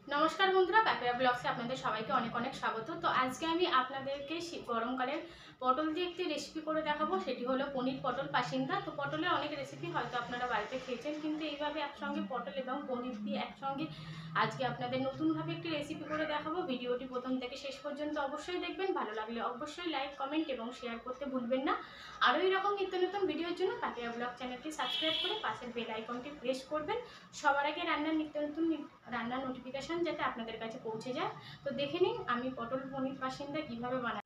नमस्कार बंधुरा पैपिया ब्लग्से आपनादेर सबाइके अनेक अनेक स्वागत। तो आज के आमी आपनादेरके गरमकालेर पटल दिए एकटी रेसिपि करे देखाबो, सेटी हलो पनीर पटल पासिंदा। तो पटलेर अनेक रेसिपि हयतो आपनारा बाड़ीते खेयेछेन, किन्तु एइभाবে एकसंगे पटल एबं पनीर दिए एकसंगे आजके आपनादेर नतुनभावे एकटी रेसिपि करे देखाबो। भिडियोटी प्रथम थेके शेष पर्यन्त अवश्यई देखबेन, भालो लागले अवश्यई लाइक कमेंट एबं शेयार करते भुलबेन ना। आरो एरकम नित्य नतुन भिडियोर जोन्नो पैपिया ब्लग चैनलटी साबस्क्राइब करे पाশের बेल आइकनटी प्रेस करबेन, सबार आगे रान्नार नित्य नतुन रान्नार नोटिफिकेशन যাতে আপনাদের কাছে পৌঁছে যায়। তো দেখে নিন আমি পটল পনির পাসিন্দা কিভাবে বানাই।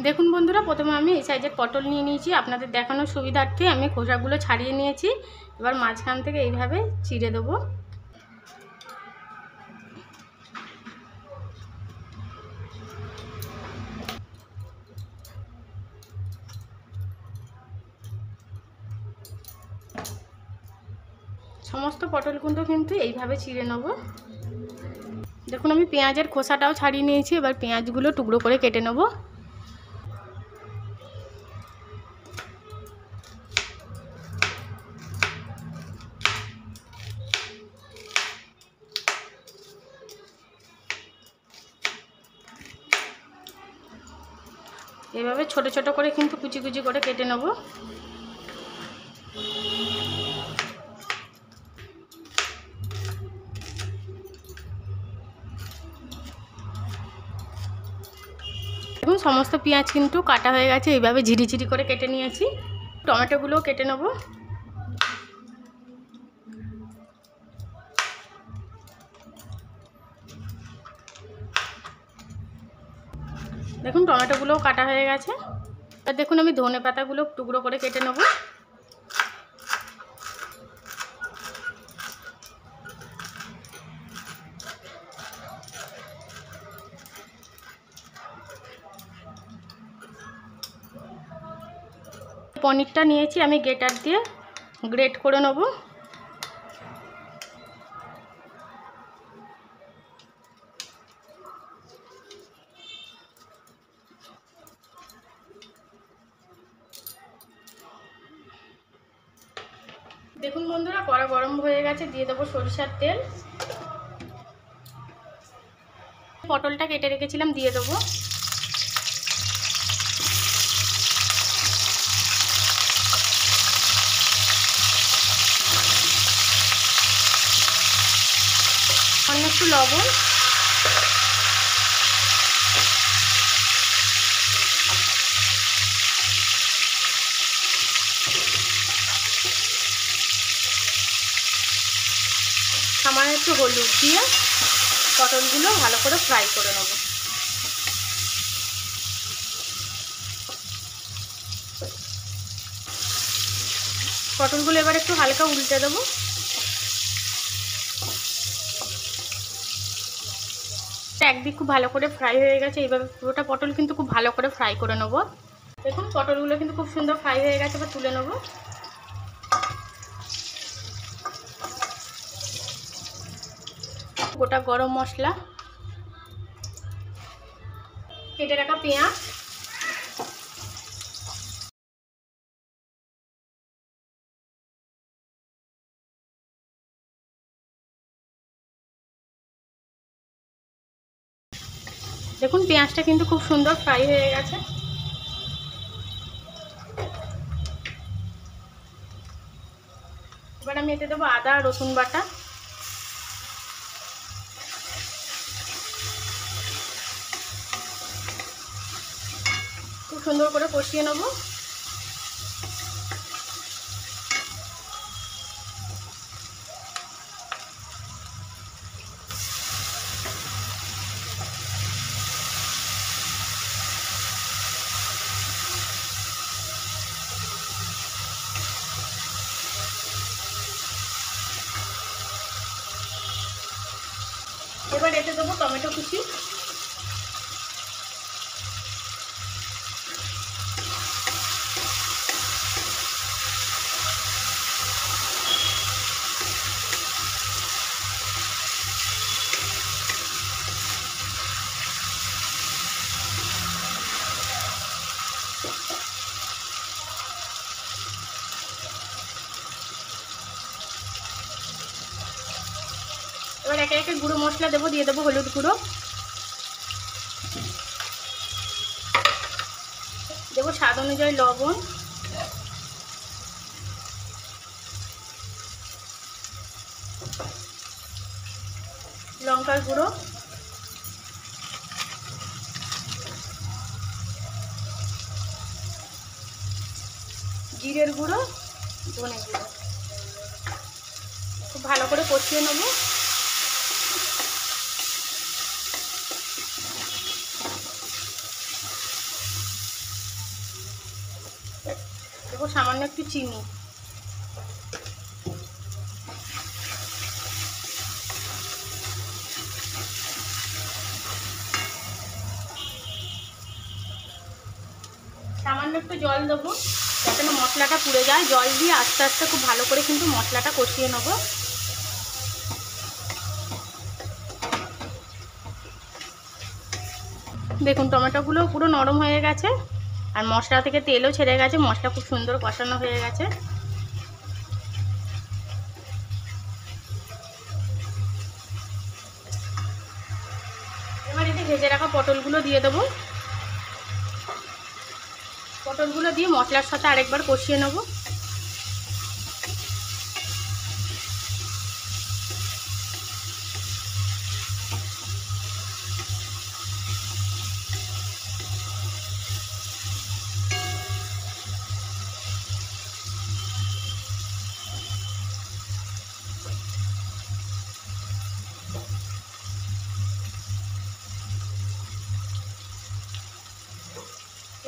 দেখুন বন্ধুরা, প্রথমে আমি এই সাইজের পটল নিয়ে নিয়েছি। আপনাদের দেখানোর সুবিধার্থে আমি খোসাগুলো ছাড়িয়ে নিয়েছি। এবার মাঝখান থেকে এইভাবে চিড়ে দেবো। সমস্ত পটলগুলো কিন্তু এইভাবে চিড়ে নেব। দেখুন আমি পেঁয়াজের খোসাটাও ছাড়িয়ে নিয়েছি। এবার পেঁয়াজগুলো টুকরো করে কেটে নেব। এভাবে ছোট ছোট করে কিন্তু কুচি কুচি করে কেটে নেব। দেখুন সমস্ত পেঁয়াজ কিন্তু কাটা হয়ে গেছে। এইভাবে ঝিরিঝিরি করে কেটে নিয়েছি। টমেটোগুলোও কেটে নেব। দেখুন টমেটোগুলোও কাটা হয়ে গেছে। আর দেখুন আমি ধনে পাতাগুলো টুকরো করে কেটে নেব। পনিরটা নিয়েছি আমি গ্রেটার দিয়ে গ্রেট করে নেব। দেখুন বন্ধুরা, কড়া গরম হয়ে গেছে, দিয়ে দেবো সরিষার তেল। পটলটা কেটে রেখেছিলাম দিয়ে দেবো। অন্য একটু লবণ, সামান্য একটু হলুদ দিয়ে পটলগুলো ভালো করে ফ্রাই করে নেব। পটলগুলো এবার একটু হালকা উল্টে দেবো। একদিক খুব ভালো করে ফ্রাই হয়ে গেছে। এইভাবে পুরোটা পটল কিন্তু খুব ভালো করে ফ্রাই করে নেব। দেখুন পটলগুলো কিন্তু খুব সুন্দর ফ্রাই হয়ে গেছে। এবার তুলে নেব। গোটা গরম মশলা, কেটে রাখা পেঁয়াজ, দেখুন পেঁয়াজটা কিন্তু খুব সুন্দর ফ্রাই হয়ে গেছে। এবার আমি এতে দেবো আদা রসুন বাটা, খুব সুন্দর করে কষিয়ে নেব। এবার এতে দেবো টমেটো কুচি, এবার একে একে গুঁড়ো মশলা দেবো। দিয়ে দেবো হলুদ গুঁড়ো, দেবো স্বাদ অনুযায়ী লবণ, লঙ্কার গুঁড়ো, জিরের গুঁড়ো, ধনে গুঁড়ো। খুব ভালো করে কষিয়ে নেবো। দেবো সামান্য একটু চিনি। সামান্য একটু জল দেবো যাতে না মশলাটা পুড়ে যায়। জল দিয়ে আস্তে আস্তে খুব ভালো করে কিন্তু মশলাটা কষিয়ে নেব। দেখুন টমেটোগুলো পুরো নরম হয়ে গেছে আর মশলা থেকে তেলও ছেড়ে গেছে। মশলা খুব সুন্দর কষানো হয়ে গেছে। এবার এতে ভেজে রাখা পটলগুলো দিয়ে দেবো। পটলগুলো দিয়ে মশলার সাথে আরেকবার কষিয়ে নেব।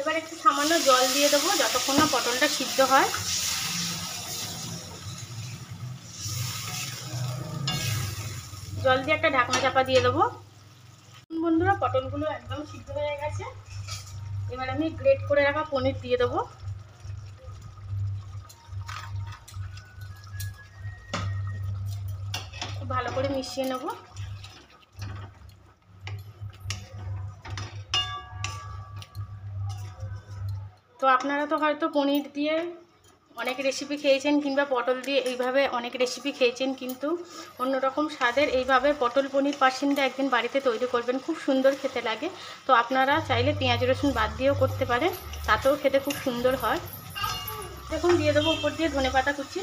এবার একটু সামান্য জল দিয়ে দেবো যতক্ষণ না পটলটা সিদ্ধ হয়। জল দিয়ে একটা ঢাকনা চাপা দিয়ে দেবো। বন্ধুরা পটলগুলো একদম সিদ্ধ হয়ে গেছে। এবার আমি গ্রেট করে রাখা পনির দিয়ে দেবো। খুব ভালো করে মিশিয়ে নেব। তো আপনারা তো হয়তো পনির দিয়ে অনেক রেসিপি খেয়েছেন কিংবা পটল দিয়ে এইভাবে অনেক রেসিপি খেয়েছেন, কিন্তু অন্যরকম স্বাদের এইভাবে পটল পনির পাসিন্দা একদিন বাড়িতে তৈরি করবেন। খুব সুন্দর খেতে লাগে। তো আপনারা চাইলে পেঁয়াজ রসুন বাদ দিয়েও করতে পারেন, তাতেও খেতে খুব সুন্দর হয়। দেখুন দিয়ে দেবো উপর দিয়ে ধনেপাতা কুচি।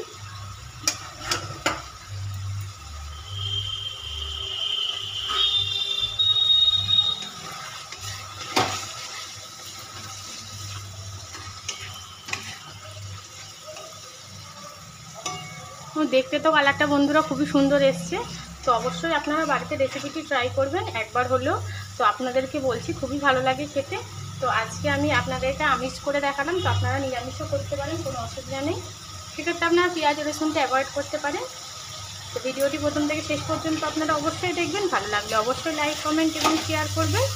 দেখতে তো কালারটা বন্ধুরা খুবই সুন্দর এসছে। তো অবশ্যই আপনারা বাড়িতে রেসিপিটি ট্রাই করবেন একবার হলেও। তো আপনাদেরকে বলছি খুবই ভালো লাগে খেতে। তো আজকে আমি আপনাদেরকে আমিষ করে দেখালাম, তো আপনারা নিরামিষও করতে পারেন, কোনো অসুবিধা নেই। সেক্ষেত্রে আপনারা পেঁয়াজ রসুনটা অ্যাভয়েড করতে পারেন। তো ভিডিওটি প্রথম থেকে শেষ পর্যন্ত আপনারা অবশ্যই দেখবেন। ভালো লাগলে অবশ্যই লাইক কমেন্ট এবং শেয়ার করবেন।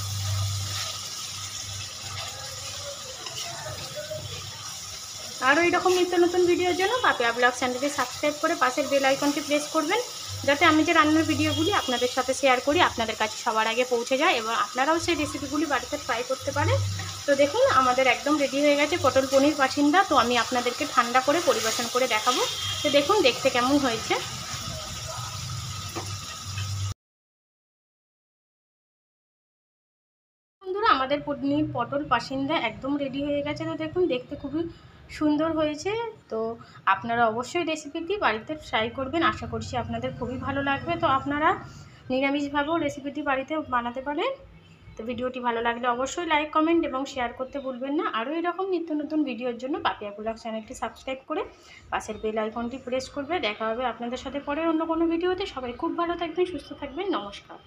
আরও এরকম নিত্য নতুন ভিডিওর জন্য পাপিয়া ব্লগ চ্যানেলটি সাবস্ক্রাইব করে পাশের বেল আইকনটি প্রেস করবেন, যাতে আমি যে রান্নার ভিডিওগুলি আপনাদের সাথে শেয়ার করি আপনাদের কাছে সবার আগে পৌঁছে যায় এবং আপনারাও সেই রেসিপিগুলি বাড়িতে ট্রাই করতে পারেন। তো দেখুন আমাদের একদম রেডি হয়ে গেছে পটল পনির পাসিন্দা। তো আমি আপনাদেরকে ঠান্ডা করে পরিবেশন করে দেখাবো। তো দেখুন দেখতে কেমন হয়েছে। বন্ধুরা আমাদের পনির পটল পাসিন্দা একদম রেডি হয়ে গেছে। তো দেখুন দেখতে খুবই সুন্দর হয়েছে। তো আপনারা অবশ্যই রেসিপিটি বাড়িতে ট্রাই করবেন। আশা করছি আপনাদের খুবই ভালো লাগবে। তো আপনারা নিরামিষভাবেও রেসিপিটি বাড়িতে বানাতে পারেন। তো ভিডিওটি ভালো লাগলে অবশ্যই লাইক কমেন্ট এবং শেয়ার করতে ভুলবেন না। আরও এরকম নিত্য নতুন ভিডিওর জন্য পাপিয়া ব্লগ চ্যানেলটি সাবস্ক্রাইব করে পাশের বেল আইকনটি প্রেস করবে। দেখা হবে আপনাদের সাথে পরে অন্য কোনো ভিডিওতে। সবাই খুব ভালো থাকবেন, সুস্থ থাকবেন। নমস্কার।